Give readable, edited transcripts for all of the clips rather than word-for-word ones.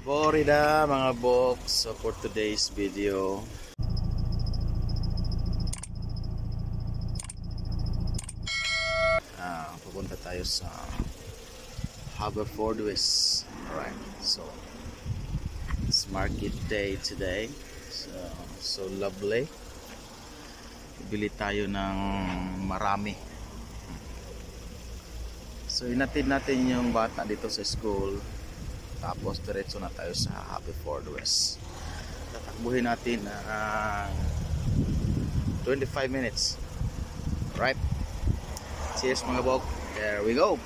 Florida mga box. So for today's video, pupunta tayo sa Haverford West. Alright, so it's market day today. So lovely. Bili tayo ng marami. So inatid natin yung bata dito sa school. Tapos diretso na tayo sa Haverford West. Tatakbuhin natin 25 minutes. Right? Cheers mga bog. There we go.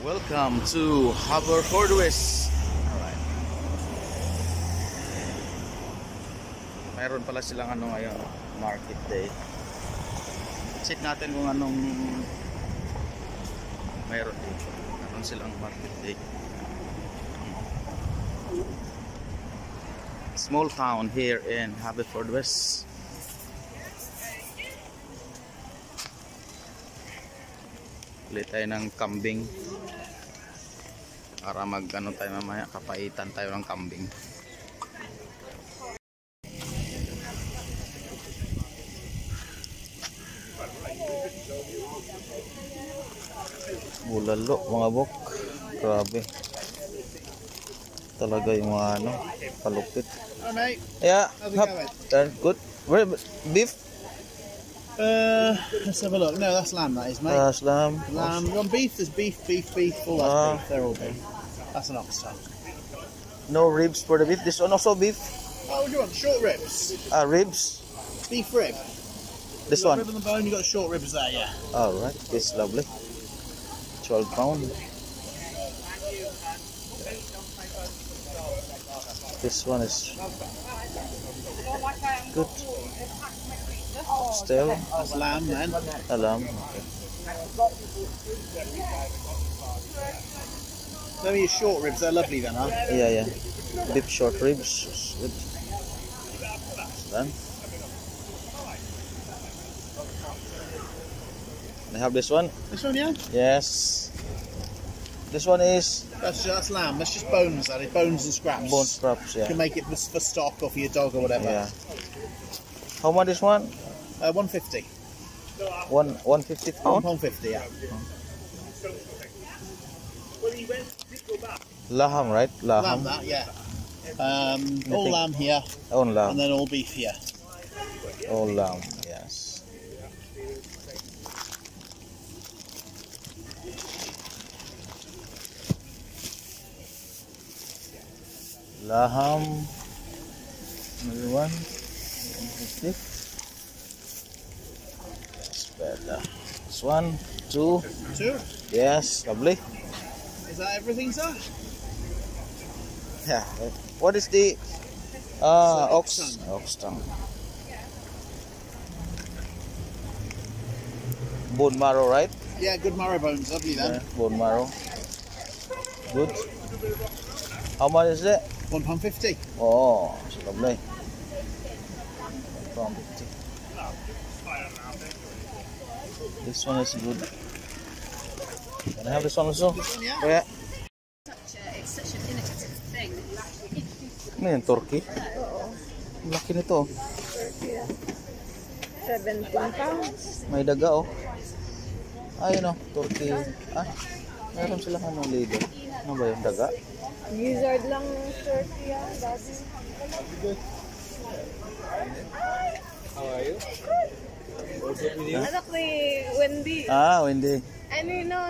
Welcome to Haverford West. Alright. Mayroon pala silang ano ngayon, market day. Check natin kung anong mayroon dito. Mayroon silang market day. Small town here in Haverford West. Bili tayo ng kambing para mag ano tayo mamaya, kapaitan tayo ng kambing. Bulalo mga bok, grabe talaga yung mga ano, kalupit. Hi mate. Yeah, How's it going? Good. Where beef? Let's have a look. No, that's lamb, that is, mate. Lamb. Lamb. On beef, there's beef. All that's beef. They're all beef. That's an ox tail. No ribs for the beef. This one also beef. Oh, what do you want? Short ribs. Ribs. Beef rib. This You one. got rib on the bone. You got short ribs there, yeah. All right. This is lovely. 12 pound. This one is good. Still That's lamb then. a lamb. Okay. Those are your short ribs. They're lovely then, huh? Yeah. Beef short ribs. Good. Done. I have this one. This one, yeah. Yes. This one is That's lamb. That's just bones. That is bones and scraps. bone scraps. You Yeah. can make it for stock or for your dog or whatever. Yeah. How much is one? 150. 150 pound. £1.50, yeah. Laham, right? Lamb, Laham. that, yeah. All think- lamb here, All and lamb. then all beef here. All lamb. Yes. Laham. Another one. 150. It's better. This one, 2. 2. Yes, lovely. Is that everything, sir? Yeah. What is the ox ox? Ox tongue. Bone marrow, right? Yeah, good marrow bones, lovely then. Yeah, bone marrow. Good. How much is it? £1.50. Oh, it's lovely. From this one is good. Can I have this one also? This one, yeah. Yeah. It's such an innovative thing. Ano yung turkey? Ang laki nito. 17 pounds. May daga oh. Ayun oh, turkey. Meron silang ano liver. Ano ba yung daga? Wizard lang ng turkey yan, dati. How are you? Anak ni Wendy. Wendy.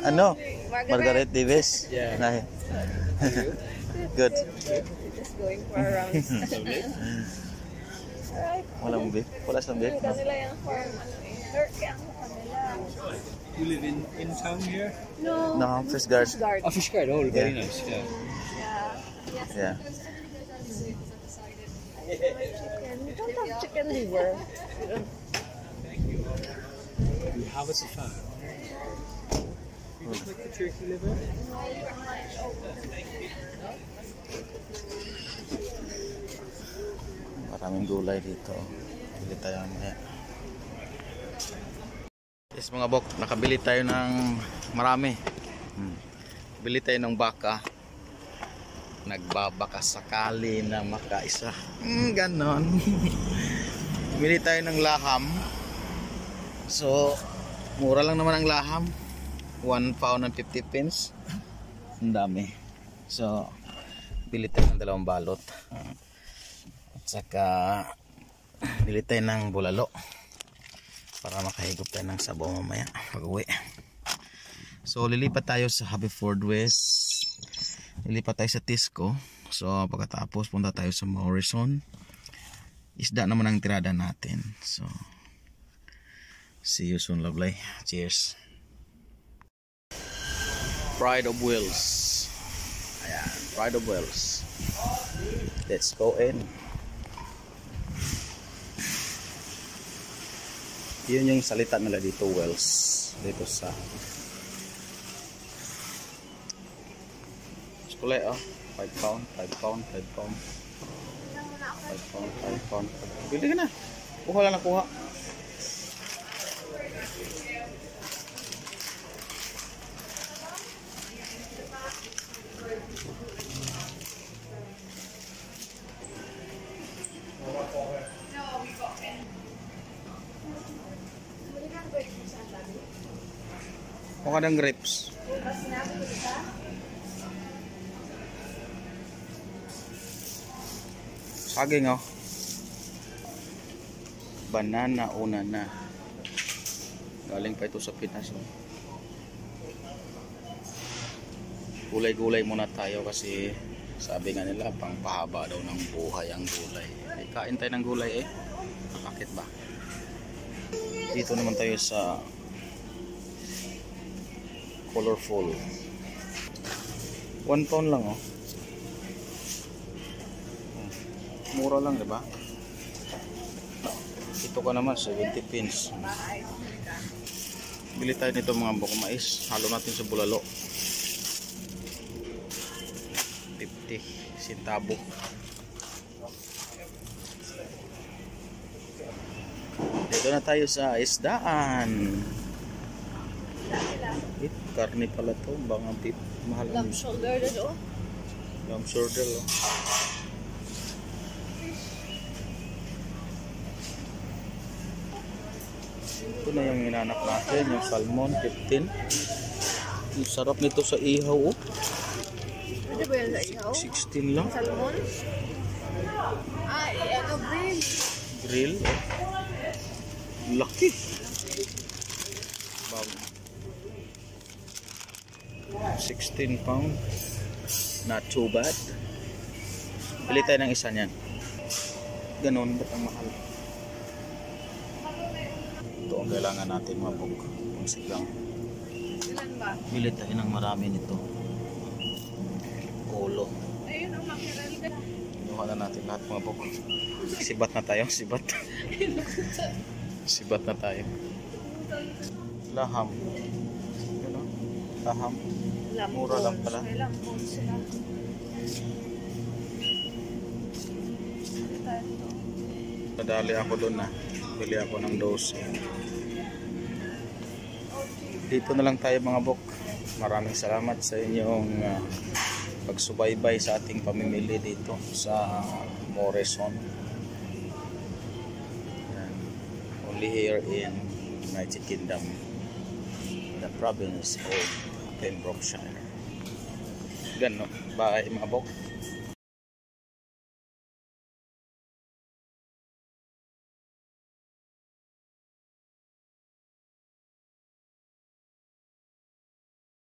Ano? Margaret Davis. Yeah. Nah. Good. Just going for a round. Alright. Walang beef. Wala silang beef. No? Kanila yung farm. Turkey ang kanila. You live in town here? No. No, fish guard. Guard. Oh, fish guard. Oh, very nice. Yeah. Yeah. Yeah. Chicken. We don't have chicken liver. We don't. How was the fun? You just like the turkey liver? Maraming gulay dito. Bili tayo mamaya. Yes mga bok, nakabili tayo ng marami. Bili tayo ng baka. Nagbabaka sakali na makaisa. Ganon. Bili tayo ng laham. So, mura lang naman ang laham. 1 pound and 50 pence. Ang dami. So, bili tayo ng 2 balot. At saka, bili tayo ng bulalo. Para makahigop tayo ng sabaw mamaya pag-uwi. So, lilipat tayo sa Haverford West. Lilipat tayo sa Tisco. So, pagkatapos punta tayo sa Morrison. Isda naman ang tirada natin. So, see you soon, lovely. Cheers. Pride of Wales. Ayan, Pride of Wales. Let's go in. Yun yung salita nila dito, Wales. Dito sa kulay, oh. 5 pound, 5 pound, 5 pound. 5 pound, 5 pound. Bili ka na. Kuha lang na kuha. Mukha ng grapes. Saging, oh. Banana una na. Galing pa ito sa Pinas, oh. Gulay-gulay muna tayo kasi sabi nga nila pangpahaba daw ng buhay ang gulay. Ay, kain tayo ng gulay eh. Bakit ba? Dito naman tayo sa colorful. 1 pound lang, oh. Mura lang, diba? Ito ka naman 70 pins. Bili tayo nito mga buko mais. Halo natin sa bulalo. 50 centavo. Dito na tayo sa isdaan. Karne pala to, baka beef. Mahal ang Lamb shoulder na do. lamb shoulder, oh. Ito na yung inanak natin, yung salmon, 15. Ang sarap nito sa ihaw, oh. Pwede ba yan sa ihaw? 16 lang. Salmon? Ay, ano, grill. Grill, oh. Laki. Bago. 16 pound. Not too bad. Bili tayo ng isa niyan. Ganun, ba't ang mahal? Ito ang kailangan natin, mabog. Pangsigang. Ilan ba? Bili tayo ng marami nito. Ulo. Ayun ang makiral ka. Kinuha na natin lahat, mga bok. Sibat na tayo, sibat. Sibat na tayo. Laham. Yun, oh. Laham. Mura lang pala. May lampon sila. Nadali ako doon na. Bili ako ng 12. Dito na lang tayo, mga bok. Maraming salamat sa inyong pagsubaybay sa ating pamimili dito sa Morrison. Only here in United Kingdom, the province of Pembrokeshire. Ganun. Bye, mga bok.